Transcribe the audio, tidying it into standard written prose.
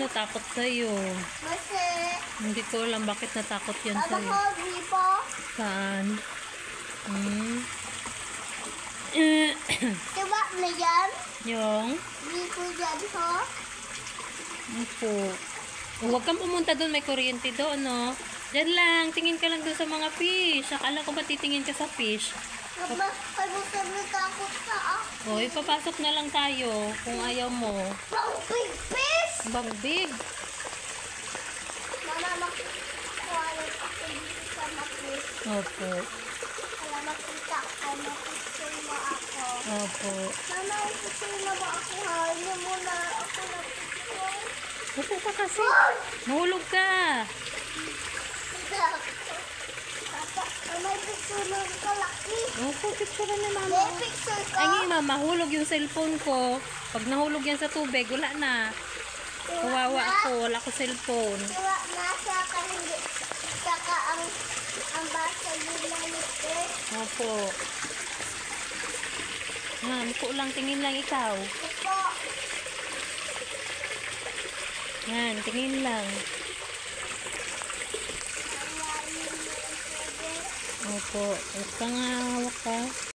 Natakot sa'yo. Kasi, Hindi ko alam bakit natakot yan ano sa'yo. ko, gripo? Saan? Diba na yan? Yung? Gripo dyan ho? Opo. Huwag kang pumunta doon. May kuryente doon, no? Diyan lang. Tingin ka lang doon sa mga fish. Akala ko ba titingin ka sa fish? Ano ka natakot ka ako? O, ipapasok na lang tayo kung ayaw mo. Bang big fish! Bagbig. Mama, makukuha ako dito sa mapis. Opo. Wala makita ko, mapicture mo ako. Opo. Mama, picture mo ba ako? Hindi mo na ako na picture. Opo ka kasi. Mahulog ka. Papa, may picture ng kalaki. Opo, picture na May mama. picture ko. Ay, ngayon, mahulog yung cellphone ko. Pag nahulog yan sa tubig, wala na. Kawawa ako. Wala ko cellphone. Diba, nasa ka hindi. Saka ang basa yun lang ito. Opo. Muko lang. Tingin lang ikaw. Ito. Yan, tingin lang. Ang lalim ng tubig. Opo. Huwag kang hawak ka.